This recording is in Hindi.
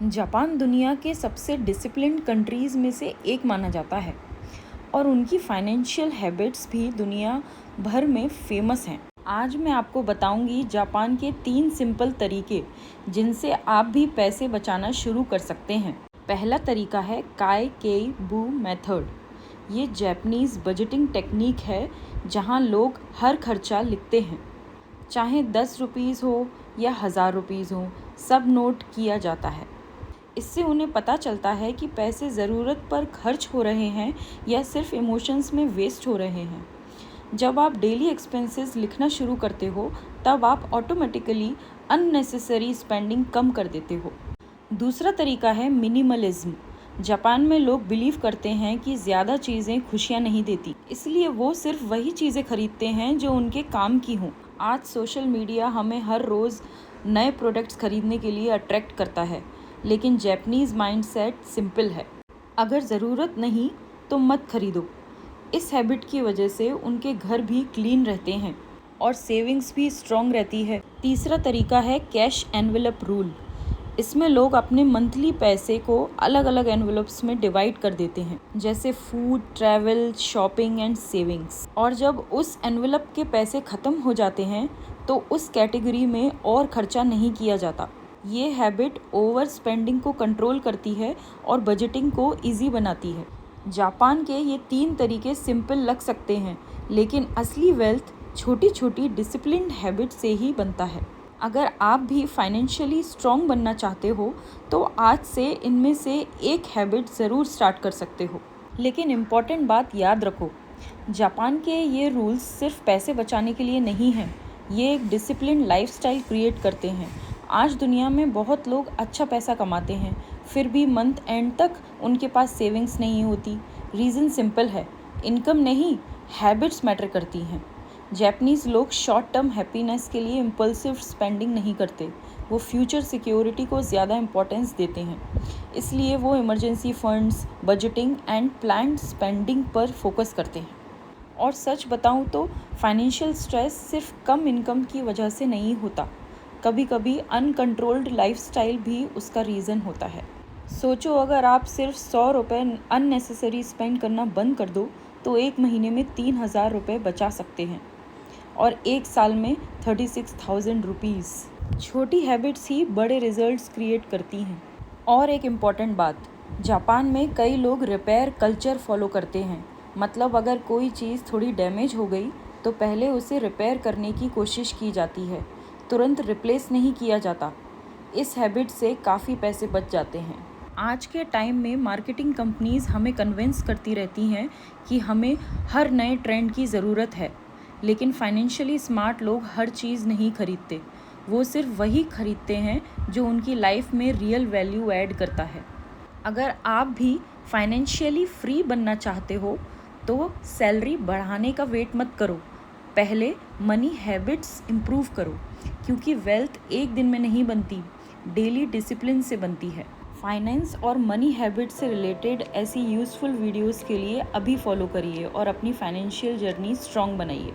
जापान दुनिया के सबसे डिसिप्लिन्ड कंट्रीज़ में से एक माना जाता है और उनकी फाइनेंशियल हैबिट्स भी दुनिया भर में फेमस हैं। आज मैं आपको बताऊंगी जापान के 3 सिंपल तरीके जिनसे आप भी पैसे बचाना शुरू कर सकते हैं। पहला तरीका है काई केई बू मेथड। ये जापानीज़ बजटिंग टेक्निक है जहां लोग हर खर्चा लिखते हैं, चाहे 10 रुपीज़ हो या 1000 रुपीज़ हो, सब नोट किया जाता है। इससे उन्हें पता चलता है कि पैसे ज़रूरत पर खर्च हो रहे हैं या सिर्फ इमोशंस में वेस्ट हो रहे हैं। जब आप डेली एक्सपेंसेस लिखना शुरू करते हो तब आप ऑटोमेटिकली अननेसेसरी स्पेंडिंग कम कर देते हो। दूसरा तरीका है मिनिमलिज्म। जापान में लोग बिलीव करते हैं कि ज़्यादा चीज़ें खुशियाँ नहीं देती, इसलिए वो सिर्फ वही चीज़ें खरीदते हैं जो उनके काम की हों। आज सोशल मीडिया हमें हर रोज़ नए प्रोडक्ट्स खरीदने के लिए अट्रैक्ट करता है, लेकिन जापानीज़ माइंडसेट सिंपल है, अगर ज़रूरत नहीं तो मत खरीदो। इस हैबिट की वजह से उनके घर भी क्लीन रहते हैं और सेविंग्स भी स्ट्रॉन्ग रहती है। तीसरा तरीका है कैश एनवेलप रूल। इसमें लोग अपने मंथली पैसे को अलग अलग एनवेलप्स में डिवाइड कर देते हैं, जैसे food, travel, shopping and savings. और जब उस एनवेलप के पैसे ख़त्म हो जाते हैं तो उस कैटेगरी में और खर्चा नहीं किया जाता। ये हैबिट ओवर स्पेंडिंग को कंट्रोल करती है और बजटिंग को इजी बनाती है। जापान के ये 3 तरीके सिंपल लग सकते हैं, लेकिन असली वेल्थ छोटी छोटी डिसिप्लिन्ड हैबिट से ही बनता है। अगर आप भी फाइनेंशियली स्ट्रॉन्ग बनना चाहते हो तो आज से इनमें से एक हैबिट ज़रूर स्टार्ट कर सकते हो। लेकिन इम्पॉर्टेंट बात याद रखो, जापान के ये रूल्स सिर्फ पैसे बचाने के लिए नहीं हैं, ये एक डिसिप्लिन्ड लाइफस्टाइल क्रिएट करते हैं। आज दुनिया में बहुत लोग अच्छा पैसा कमाते हैं, फिर भी मंथ एंड तक उनके पास सेविंग्स नहीं होती। रीज़न सिंपल है, इनकम नहीं, हैबिट्स मैटर करती हैं। जापानीज़ लोग शॉर्ट टर्म हैप्पीनेस के लिए इम्पल्सिव स्पेंडिंग नहीं करते, वो फ्यूचर सिक्योरिटी को ज़्यादा इम्पोर्टेंस देते हैं। इसलिए वो emergency funds, budgeting and planned spending पर फोकस करते हैं। और सच बताऊं तो फाइनेंशियल स्ट्रेस सिर्फ कम इनकम की वजह से नहीं होता, कभी कभी अनकंट्रोल्ड लाइफस्टाइल भी उसका रीज़न होता है। सोचो, अगर आप सिर्फ 100 रुपये अननेसेसरी स्पेंड करना बंद कर दो तो एक महीने में 3000 रुपये बचा सकते हैं और एक साल में 36,000 रुपीज़। छोटी हैबिट्स ही बड़े रिजल्ट्स क्रिएट करती हैं। और एक इम्पॉर्टेंट बात, जापान में कई लोग रिपेयर कल्चर फॉलो करते हैं। मतलब अगर कोई चीज़ थोड़ी डैमेज हो गई तो पहले उसे रिपेयर करने की कोशिश की जाती है, तुरंत रिप्लेस नहीं किया जाता। इस हैबिट से काफ़ी पैसे बच जाते हैं। आज के टाइम में मार्केटिंग कंपनीज़ हमें कन्विंस करती रहती हैं कि हमें हर नए ट्रेंड की ज़रूरत है, लेकिन फाइनेंशियली स्मार्ट लोग हर चीज़ नहीं खरीदते, वो सिर्फ वही खरीदते हैं जो उनकी लाइफ में रियल वैल्यू ऐड करता है। अगर आप भी फाइनेंशियली फ्री बनना चाहते हो तो सैलरी बढ़ाने का वेट मत करो, पहले मनी हैबिट्स इम्प्रूव करो, क्योंकि वेल्थ एक दिन में नहीं बनती, डेली डिसिप्लिन से बनती है। फाइनेंस और मनी हैबिट से रिलेटेड ऐसी यूज़फुल वीडियोस के लिए अभी फॉलो करिए और अपनी फाइनेंशियल जर्नी स्ट्रॉन्ग बनाइए।